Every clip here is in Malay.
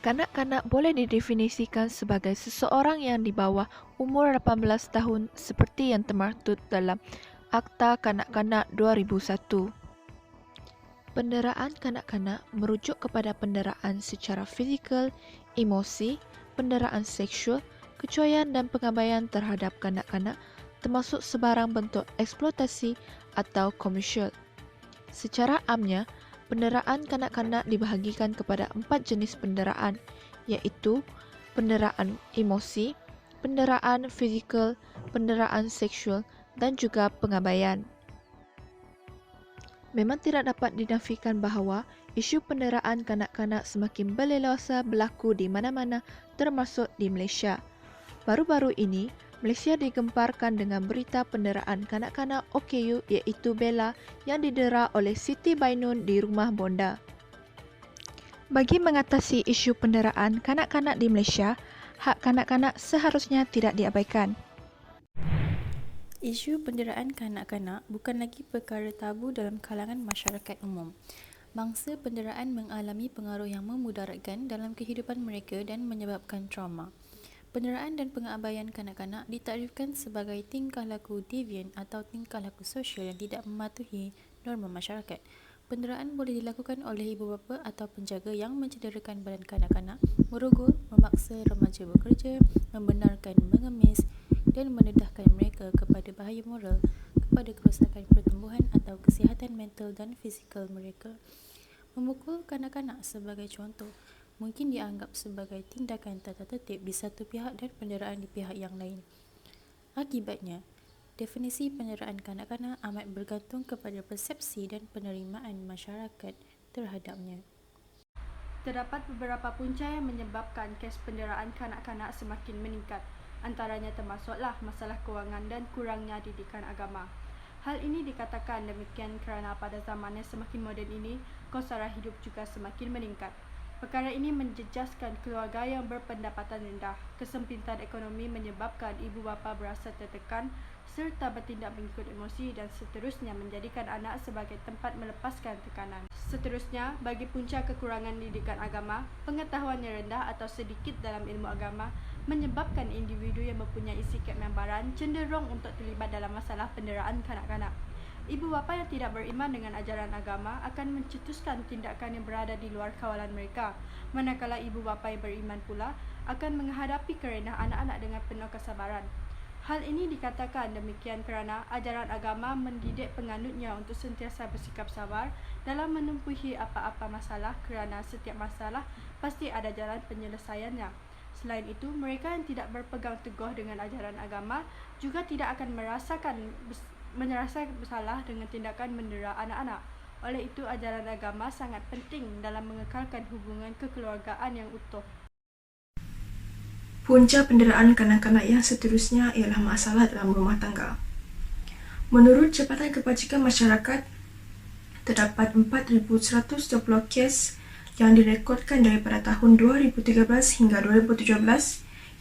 Kanak-kanak boleh didefinisikan sebagai seseorang yang di bawah umur 18 tahun seperti yang termaktub dalam Akta Kanak-kanak 2001. Penderaan kanak-kanak merujuk kepada penderaan secara fizikal, emosi, penderaan seksual, kecuaian dan pengabaian terhadap kanak-kanak termasuk sebarang bentuk eksploitasi atau komersial. Secara amnya, penderaan kanak-kanak dibahagikan kepada 4 jenis penderaan, iaitu penderaan emosi, penderaan fizikal, penderaan seksual, dan juga pengabaian. Memang tidak dapat dinafikan bahawa isu penderaan kanak-kanak semakin berleluasa berlaku di mana-mana termasuk di Malaysia. Baru-baru ini, Malaysia digemparkan dengan berita penderaan kanak-kanak OKU iaitu Bella yang didera oleh Siti Bainun di Rumah Bonda. Bagi mengatasi isu penderaan kanak-kanak di Malaysia, hak kanak-kanak seharusnya tidak diabaikan. Isu penderaan kanak-kanak bukan lagi perkara tabu dalam kalangan masyarakat umum. Mangsa penderaan mengalami pengaruh yang memudaratkan dalam kehidupan mereka dan menyebabkan trauma. Penderaan dan pengabaian kanak-kanak ditakdirkan sebagai tingkah laku devian atau tingkah laku sosial yang tidak mematuhi norma masyarakat. Penderaan boleh dilakukan oleh ibu bapa atau penjaga yang mencederakan badan kanak-kanak, merogol, memaksa remaja bekerja, membenarkan mengemis dan mendedahkan mereka kepada bahaya moral, kepada kerosakan pertumbuhan atau kesihatan mental dan fizikal mereka. Memukul kanak-kanak sebagai contoh mungkin dianggap sebagai tindakan tata tertib di satu pihak dan penderaan di pihak yang lain. Akibatnya, definisi penderaan kanak-kanak amat bergantung kepada persepsi dan penerimaan masyarakat terhadapnya. Terdapat beberapa punca yang menyebabkan kes penderaan kanak-kanak semakin meningkat. Antaranya termasuklah masalah kewangan dan kurangnya didikan agama. Hal ini dikatakan demikian kerana pada zaman yang semakin moden ini, kos sara hidup juga semakin meningkat. Perkara ini menjejaskan keluarga yang berpendapatan rendah. Kesempitan ekonomi menyebabkan ibu bapa berasa tertekan serta bertindak mengikut emosi dan seterusnya menjadikan anak sebagai tempat melepaskan tekanan. Seterusnya, bagi punca kekurangan didikan agama, pengetahuan yang rendah atau sedikit dalam ilmu agama menyebabkan individu yang mempunyai sikap membaran cenderung untuk terlibat dalam masalah penderaan kanak-kanak. Ibu bapa yang tidak beriman dengan ajaran agama akan mencetuskan tindakan yang berada di luar kawalan mereka, manakala ibu bapa yang beriman pula akan menghadapi kerenah anak-anak dengan penuh kesabaran. Hal ini dikatakan demikian kerana ajaran agama mendidik penganutnya untuk sentiasa bersikap sabar dalam menempuhi apa-apa masalah kerana setiap masalah pasti ada jalan penyelesaiannya. Selain itu, mereka yang tidak berpegang teguh dengan ajaran agama juga tidak akan merasa bersalah dengan tindakan mendera anak-anak. Oleh itu, ajaran agama sangat penting dalam mengekalkan hubungan kekeluargaan yang utuh. Punca penderaan kanak-kanak yang seterusnya ialah masalah dalam rumah tangga. Menurut Jabatan Kebajikan Masyarakat, terdapat 4,120 kes yang direkodkan daripada tahun 2013 hingga 2017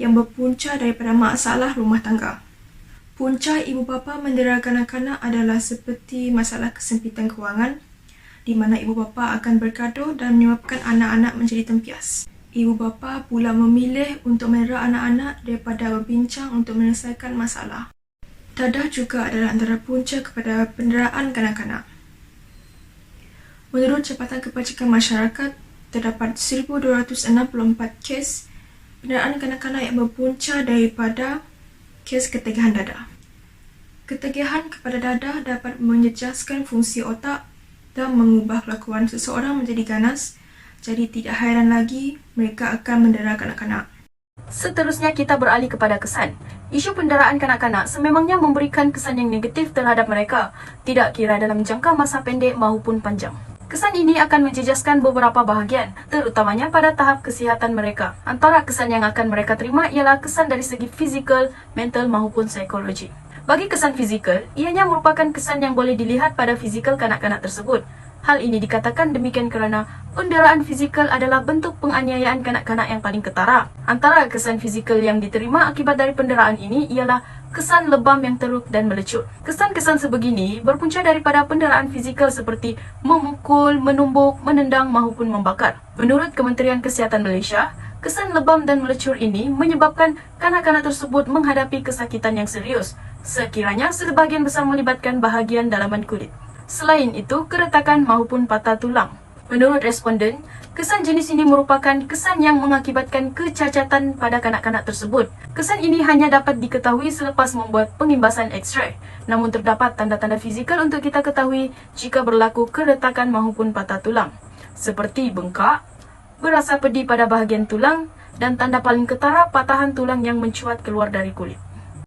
yang berpunca daripada masalah rumah tangga. Punca ibu bapa mendera kanak-kanak adalah seperti masalah kesempitan kewangan, di mana ibu bapa akan bergaduh dan menyebabkan anak-anak menjadi tempias. Ibu bapa pula memilih untuk mendera anak-anak daripada berbincang untuk menyelesaikan masalah. Dadah juga adalah antara punca kepada penderaan kanak-kanak. Menurut Jabatan Kebajikan Masyarakat, terdapat 1,264 kes penderaan kanak-kanak yang berpunca daripada kes ketigahan dadah. Ketigahan kepada dadah dapat menjejaskan fungsi otak dan mengubah kelakuan seseorang menjadi ganas, jadi tidak hairan lagi mereka akan mendera kanak-kanak. Seterusnya kita beralih kepada kesan. Isu penderaan kanak-kanak sememangnya memberikan kesan yang negatif terhadap mereka, tidak kira dalam jangka masa pendek maupun panjang. Kesan ini akan menjejaskan beberapa bahagian, terutamanya pada tahap kesihatan mereka. Antara kesan yang akan mereka terima ialah kesan dari segi fizikal, mental maupun psikologi. Bagi kesan fizikal, ianya merupakan kesan yang boleh dilihat pada fizikal kanak-kanak tersebut. Hal ini dikatakan demikian kerana penderaan fizikal adalah bentuk penganiayaan kanak-kanak yang paling ketara. Antara kesan fizikal yang diterima akibat dari penderaan ini ialah kesan lebam yang teruk dan melecut. Kesan-kesan sebegini berpunca daripada penderaan fizikal seperti memukul, menumbuk, menendang maupun membakar. Menurut Kementerian Kesihatan Malaysia, kesan lebam dan melecur ini menyebabkan kanak-kanak tersebut menghadapi kesakitan yang serius, sekiranya sebahagian besar melibatkan bahagian dalaman kulit. Selain itu, keretakan maupun patah tulang. Menurut responden, kesan jenis ini merupakan kesan yang mengakibatkan kecacatan pada kanak-kanak tersebut. Kesan ini hanya dapat diketahui selepas membuat pengimbasan X-ray. Namun terdapat tanda-tanda fizikal untuk kita ketahui jika berlaku keretakan maupun patah tulang, seperti bengkak, berasa pedih pada bahagian tulang, dan tanda paling ketara patahan tulang yang mencuat keluar dari kulit.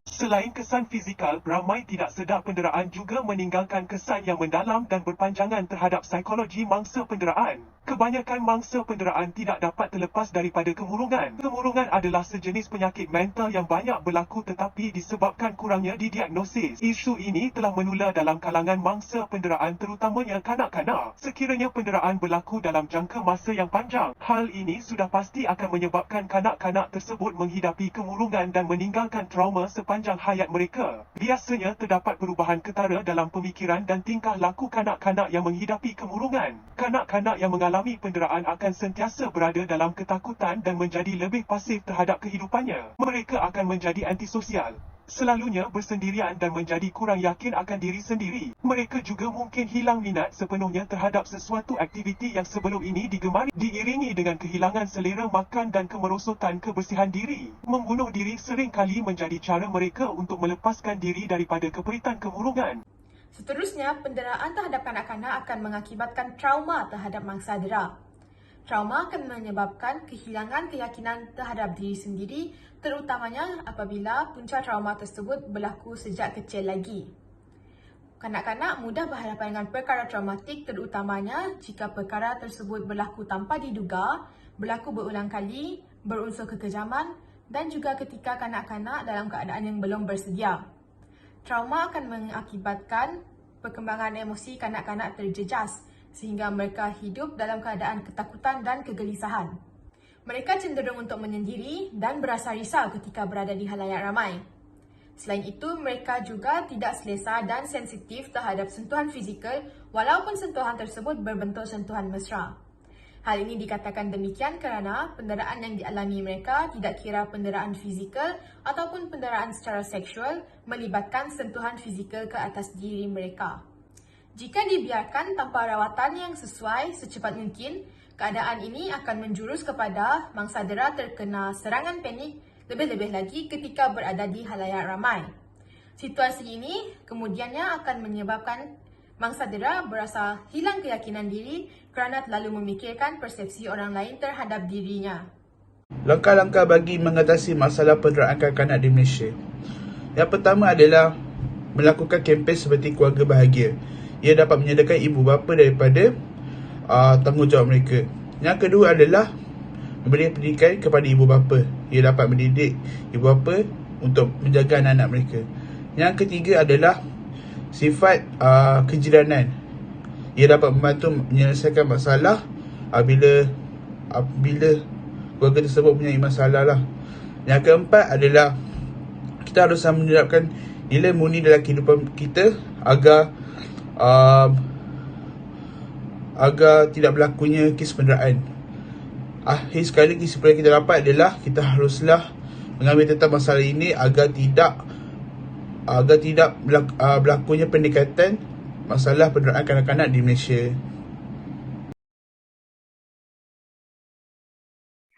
Selain kesan fizikal, ramai tidak sedar penderaan juga meninggalkan kesan yang mendalam dan berpanjangan terhadap psikologi mangsa penderaan. Kebanyakan mangsa penderaan tidak dapat terlepas daripada kemurungan. Kemurungan adalah sejenis penyakit mental yang banyak berlaku tetapi disebabkan kurangnya didiagnosis. Isu ini telah menular dalam kalangan mangsa penderaan terutamanya kanak-kanak. Sekiranya penderaan berlaku dalam jangka masa yang panjang, hal ini sudah pasti akan menyebabkan kanak-kanak tersebut menghidapi kemurungan dan meninggalkan trauma sepanjang hayat mereka. Biasanya terdapat perubahan ketara dalam pemikiran dan tingkah laku kanak-kanak yang menghidapi kemurungan. Kanak-kanak yang mengalami penderaan akan sentiasa berada dalam ketakutan dan menjadi lebih pasif terhadap kehidupannya. Mereka akan menjadi antisosial, selalunya bersendirian dan menjadi kurang yakin akan diri sendiri. Mereka juga mungkin hilang minat sepenuhnya terhadap sesuatu aktiviti yang sebelum ini digemari, diiringi dengan kehilangan selera makan dan kemerosotan kebersihan diri. Membunuh diri sering kali menjadi cara mereka untuk melepaskan diri daripada keperitan kemurungan. Seterusnya, penderaan terhadap kanak-kanak akan mengakibatkan trauma terhadap mangsa dera. Trauma akan menyebabkan kehilangan keyakinan terhadap diri sendiri, terutamanya apabila punca trauma tersebut berlaku sejak kecil lagi. Kanak-kanak mudah berhadapan dengan perkara traumatik, terutamanya jika perkara tersebut berlaku tanpa diduga, berlaku berulang kali, berunsur kekejaman dan juga ketika kanak-kanak dalam keadaan yang belum bersedia. Trauma akan mengakibatkan perkembangan emosi kanak-kanak terjejas sehingga mereka hidup dalam keadaan ketakutan dan kegelisahan. Mereka cenderung untuk menyendiri dan berasa risau ketika berada di halayak ramai. Selain itu, mereka juga tidak selesa dan sensitif terhadap sentuhan fizikal walaupun sentuhan tersebut berbentuk sentuhan mesra. Hal ini dikatakan demikian kerana penderaan yang dialami mereka tidak kira penderaan fizikal ataupun penderaan secara seksual melibatkan sentuhan fizikal ke atas diri mereka. Jika dibiarkan tanpa rawatan yang sesuai secepat mungkin, keadaan ini akan menjurus kepada mangsa dera terkena serangan panik, lebih-lebih lagi ketika berada di halayak ramai. Situasi ini kemudiannya akan menyebabkan mangsa dera berasa hilang keyakinan diri kerana terlalu memikirkan persepsi orang lain terhadap dirinya. Langkah-langkah bagi mengatasi masalah penderaan kanak-kanak di Malaysia. Yang pertama adalah melakukan kempen seperti keluarga bahagia. Ia dapat menyadarkan ibu bapa daripada tanggungjawab mereka. Yang kedua adalah memberi pendidikan kepada ibu bapa. Ia dapat mendidik ibu bapa untuk menjaga anak-anak mereka. Yang ketiga adalah sifat kejiranan. Ia dapat membantu menyelesaikan masalah bila keluarga tersebut mempunyai masalah lah. Yang keempat adalah kita harus menerapkan nilai murni dalam kehidupan kita agar tidak berlakunya kes penderaan. Akhir sekali kesimpulan kita dapat adalah kita haruslah mengambil tentang masalah ini agar tidak berlakunya pendekatan masalah penderaan kanak-kanak di Malaysia.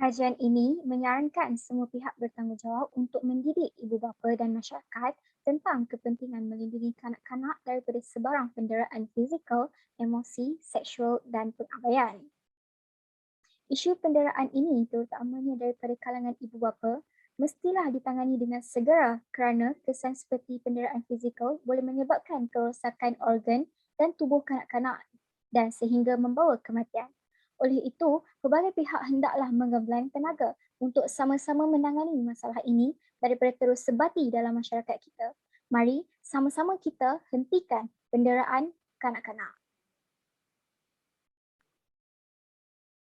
Kajian ini menyarankan semua pihak bertanggungjawab untuk mendidik ibu bapa dan masyarakat tentang kepentingan melindungi kanak-kanak daripada sebarang penderaan fizikal, emosi, seksual dan pengabaian. Isu penderaan ini terutamanya daripada kalangan ibu bapa mestilah ditangani dengan segera kerana kesan seperti penderaan fizikal boleh menyebabkan kerosakan organ dan tubuh kanak-kanak dan sehingga membawa kematian. Oleh itu, pelbagai pihak hendaklah menggabungkan tenaga untuk sama-sama menangani masalah ini daripada terus sebati dalam masyarakat kita. Mari sama-sama kita hentikan penderaan kanak-kanak.